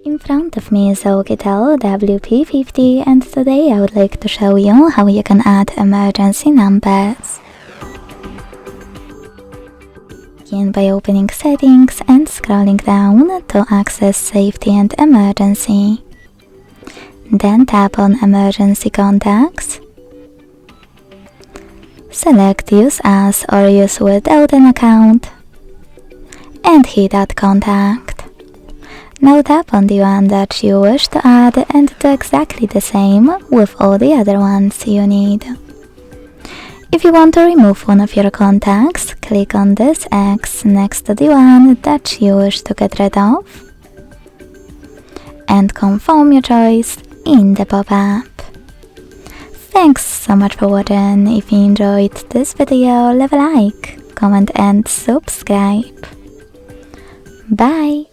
In front of me is OUKITEL WP50 and today I would like to show you how you can add emergency numbers. Begin by opening Settings and scrolling down to access Safety and Emergency. Then tap on Emergency Contacts. Select Use As or Use Without an Account and hit Add Contact. Now tap on the one that you wish to add and do exactly the same with all the other ones you need. If you want to remove one of your contacts, click on this X next to the one that you wish to get rid of and confirm your choice in the pop-up. Thanks so much for watching. If you enjoyed this video, leave a like, comment and subscribe. Bye!